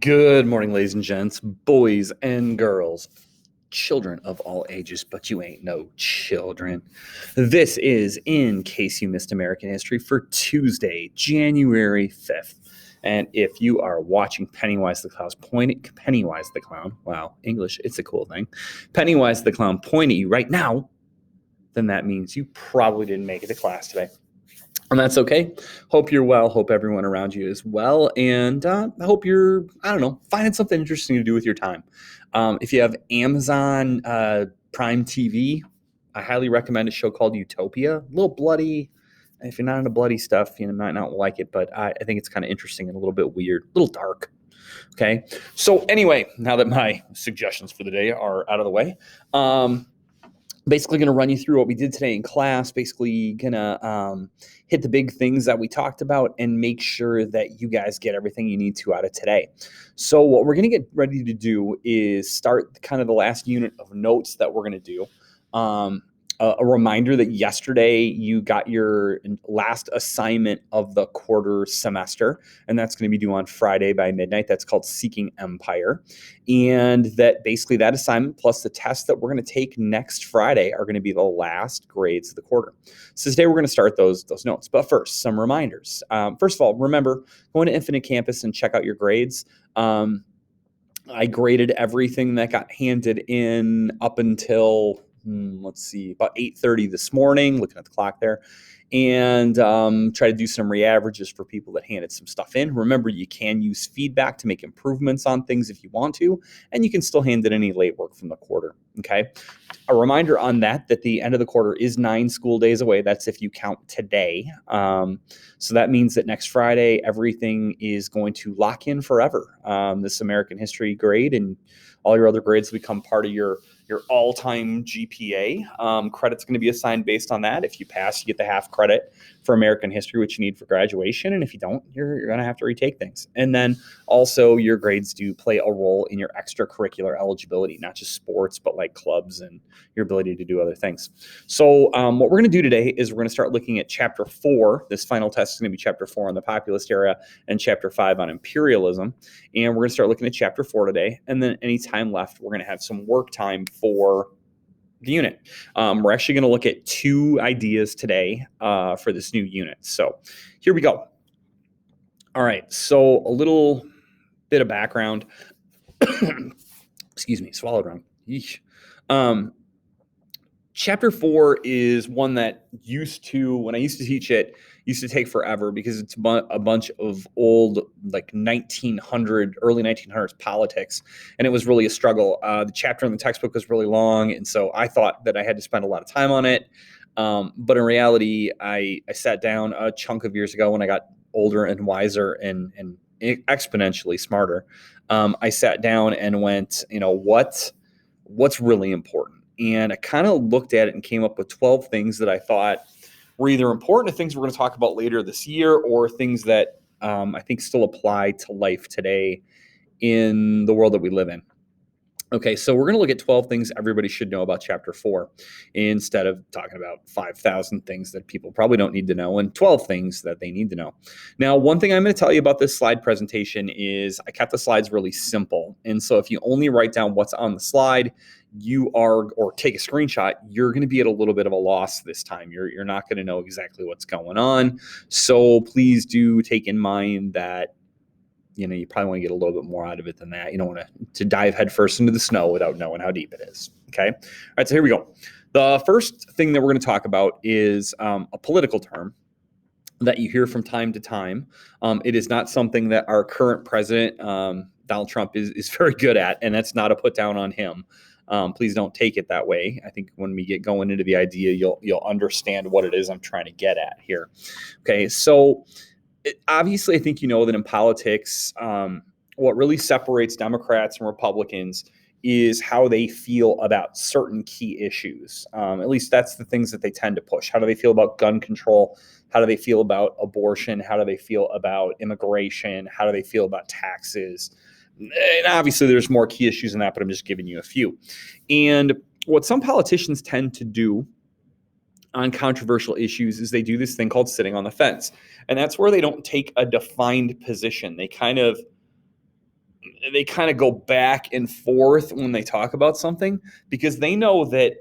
Good morning, ladies and gents, boys and girls, children of all ages, but you ain't no children. This is In Case You Missed American History for Tuesday, January 5th. And if you are watching Pennywise the Clown, wow, English, it's a cool thing. Pennywise the Clown point at you right now, then that means you probably didn't make it to class today. And that's okay. Hope you're well. Hope everyone around you is well. And I hope you're, finding something interesting to do with your time. If you have Amazon Prime TV, I highly recommend a show called Utopia. A little bloody. If you're not into bloody stuff, you might not like it, but I think it's kind of interesting and a little bit weird, a little dark. Okay. So anyway, now that my suggestions for the day are out of the way, basically going to run you through what we did today in class, basically going to hit the big things that we talked about and make sure that you guys get everything you need to out of today. So what we're going to get ready to do is start kind of the last unit of notes that we're going to do. A reminder that yesterday you got your last assignment of the quarter semester, and that's going to be due on Friday by midnight. That's called Seeking Empire. And that basically that assignment plus the test that we're going to take next Friday are going to be the last grades of the quarter. So today we're going to start those notes. But first, some reminders. First of all, remember, go into Infinite Campus and check out your grades. I graded everything that got handed in up until about 8:30 this morning, looking at the clock there, and try to do some re-averages for people that handed some stuff in. Remember, you can use feedback to make improvements on things if you want to, and you can still hand in any late work from the quarter, okay? A reminder on that the end of the quarter is 9 school days away. That's if you count today. So that means that next Friday, everything is going to lock in forever. This American history grade and all your other grades become part of your all-time GPA. Credit's going to be assigned based on that. If you pass, you get the half credit for American history, which you need for graduation. And if you don't, you're going to have to retake things. And then also your grades do play a role in your extracurricular eligibility, not just sports, but like clubs and your ability to do other things. So what we're going to do today is we're going to start looking at Chapter 4. This final test is going to be Chapter 4 on the populist era and Chapter 5 on imperialism. And we're going to start looking at Chapter 4 today. And then any time left, we're going to have some work time for the unit. We're actually going to look at 2 ideas today for this new unit. So here we go. All right. So a little bit of background. Excuse me, swallowed wrong. Chapter 4 is one that when I used to teach it, used to take forever because it's a bunch of old, like early 1900s politics, and it was really a struggle. The chapter in the textbook was really long, and so I thought that I had to spend a lot of time on it. But in reality, I sat down a chunk of years ago when I got older and wiser and exponentially smarter. I sat down and went, what's really important? And I kind of looked at it and came up with 12 things that I thought were either important to things we're going to talk about later this year or things that I think still apply to life today in the world that we live in. Okay, so we're going to look at 12 things everybody should know about Chapter 4 instead of talking about 5,000 things that people probably don't need to know and 12 things that they need to know. Now, one thing I'm going to tell you about this slide presentation is I kept the slides really simple. And so if you only write down what's on the slide, or take a screenshot, you're going to be at a little bit of a loss this time. You're not going to know exactly what's going on. So please do take in mind that you probably want to get a little bit more out of it than that. You don't want to dive headfirst into the snow without knowing how deep it is. Okay. All right. So here we go. The first thing that we're going to talk about is a political term that you hear from time to time. It is not something that our current president, Donald Trump, is very good at, and that's not a put down on him. Please don't take it that way. I think when we get going into the idea, you'll understand what it is I'm trying to get at here. Okay. So obviously, I think you know that in politics, what really separates Democrats and Republicans is how they feel about certain key issues. At least that's the things that they tend to push. How do they feel about gun control? How do they feel about abortion? How do they feel about immigration? How do they feel about taxes? And obviously, there's more key issues than that, but I'm just giving you a few. And what some politicians tend to do on controversial issues is they do this thing called sitting on the fence. And that's where they don't take a defined position. They kind of they kind of go back and forth when they talk about something, because they know that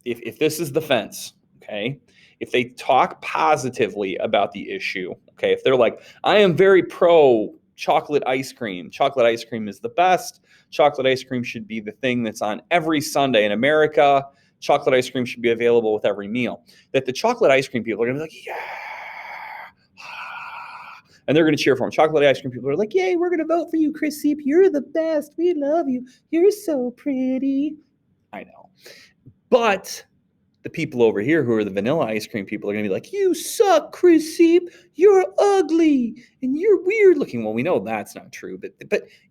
if this is the fence, okay, if they talk positively about the issue, okay, if they're like, I am very pro chocolate ice cream is the best, chocolate ice cream should be the thing that's on every Sunday in America, chocolate ice cream should be available with every meal, that the chocolate ice cream people are going to be like, yeah, and they're going to cheer for him. Chocolate ice cream people are like, yay, we're going to vote for you, Chris Seep. You're the best. We love you. You're so pretty. I know. But the people over here who are the vanilla ice cream people are going to be like, you suck, Chris Seep. You're ugly and you're weird looking. Well, we know that's not true, but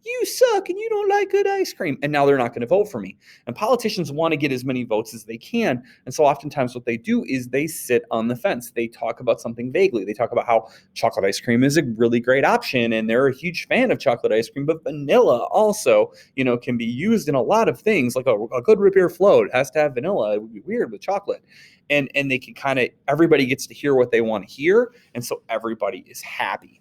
you suck and you don't like good ice cream. And now they're not going to vote for me. And politicians want to get as many votes as they can. And so oftentimes what they do is they sit on the fence. They talk about something vaguely. They talk about how chocolate ice cream is a really great option and they're a huge fan of chocolate ice cream, but vanilla also, can be used in a lot of things. Like a good root beer float has to have vanilla. It would be weird with chocolate. And they can everybody gets to hear what they want to hear. And so everybody is happy.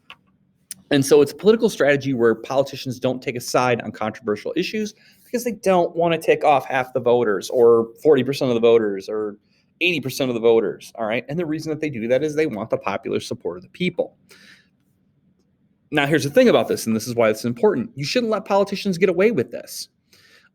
And so it's a political strategy where politicians don't take a side on controversial issues because they don't want to tick off half the voters or 40% of the voters or 80% of the voters. All right. And the reason that they do that is they want the popular support of the people. Now, here's the thing about this, and this is why it's important. You shouldn't let politicians get away with this.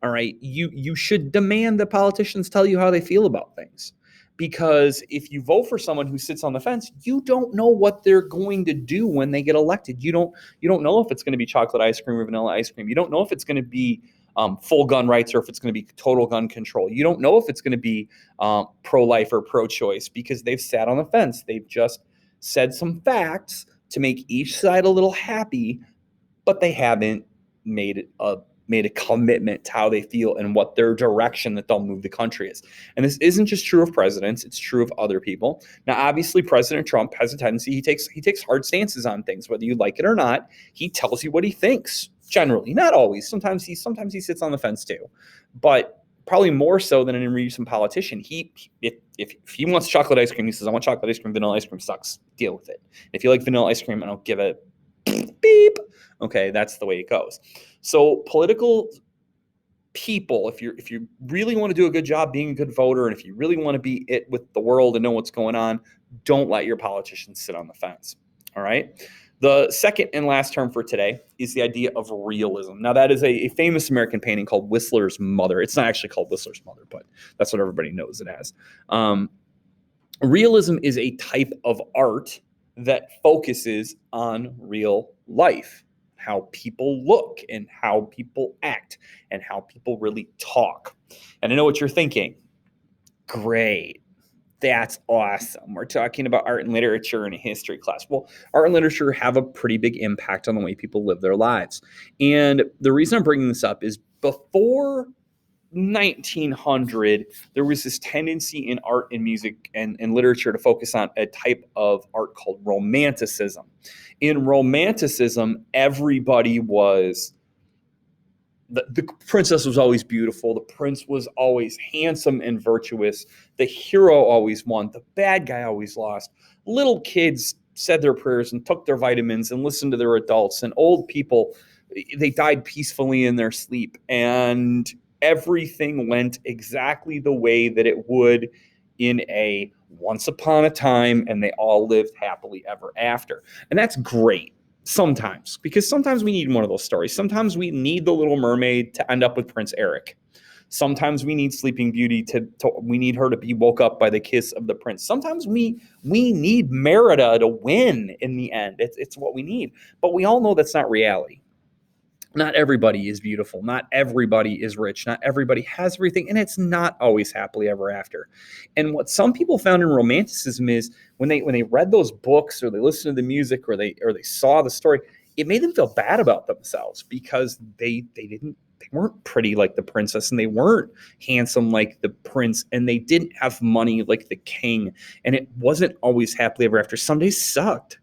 All right. You should demand that politicians tell you how they feel about things. Because if you vote for someone who sits on the fence, you don't know what they're going to do when they get elected. You don't know if it's going to be chocolate ice cream or vanilla ice cream. You don't know if it's going to be full gun rights or if it's going to be total gun control. You don't know if it's going to be pro-life or pro-choice because they've sat on the fence. They've just said some facts to make each side a little happy, but they haven't made a commitment to how they feel and what their direction that they'll move the country is. And this isn't just true of presidents, it's true of other people. Now, obviously, President Trump has a tendency, he takes hard stances on things, whether you like it or not. He tells you what he thinks, generally. Not always. Sometimes he sits on the fence too. But probably more so than a recent politician. If he wants chocolate ice cream, he says, I want chocolate ice cream, vanilla ice cream sucks. Deal with it. If you like vanilla ice cream, I don't give it beep. Okay, that's the way it goes. So political people, if you really want to do a good job being a good voter, and if you really want to be it with the world and know what's going on, don't let your politicians sit on the fence. All right. The second and last term for today is the idea of realism. Now, that is a famous American painting called Whistler's Mother. It's not actually called Whistler's Mother, but that's what everybody knows it as. Realism is a type of art that focuses on real life, how people look and how people act and how people really talk. And I know what you're thinking. Great. That's awesome. We're talking about art and literature in a history class. Well, art and literature have a pretty big impact on the way people live their lives. And the reason I'm bringing this up is before 1900, there was this tendency in art and music and literature to focus on a type of art called Romanticism. In Romanticism, everybody was, the princess was always beautiful. The prince was always handsome and virtuous. The hero always won. The bad guy always lost. Little kids said their prayers and took their vitamins and listened to their adults. And old people, they died peacefully in their sleep. And everything went exactly the way that it would in a once upon a time, and they all lived happily ever after. And that's great. Sometimes, because sometimes we need one of those stories. Sometimes we need the Little Mermaid to end up with Prince Eric. Sometimes we need Sleeping Beauty we need her to be woke up by the kiss of the prince. Sometimes we need Merida to win in the end. It's what we need. But we all know that's not reality. Not everybody is beautiful. Not everybody is rich. Not everybody has everything. And it's not always happily ever after. And what some people found in Romanticism is when they read those books or they listened to the music or they saw the story, it made them feel bad about themselves because they weren't pretty like the princess and they weren't handsome like the prince and they didn't have money like the king. And it wasn't always happily ever after. Some days sucked.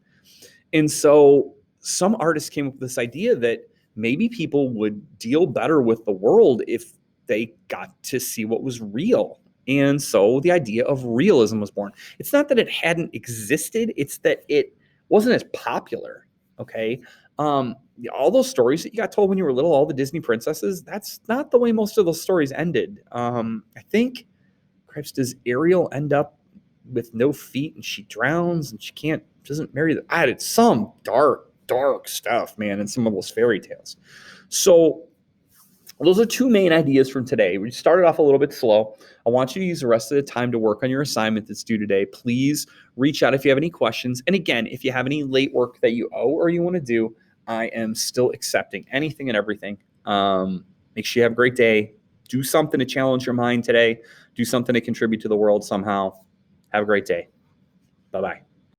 And so some artists came up with this idea that maybe people would deal better with the world if they got to see what was real. And so the idea of realism was born. It's not that it hadn't existed, it's that it wasn't as popular, okay? All those stories that you got told when you were little, all the Disney princesses, that's not the way most of those stories ended. I think, Christ, does Ariel end up with no feet and she drowns and she doesn't marry it's some dark stuff, man, in some of those fairy tales. So those are two main ideas from today. We started off a little bit slow. I want you to use the rest of the time to work on your assignment that's due today. Please reach out if you have any questions. And again, if you have any late work that you owe or you want to do, I am still accepting anything and everything. Make sure you have a great day. Do something to challenge your mind today. Do something to contribute to the world somehow. Have a great day. Bye-bye.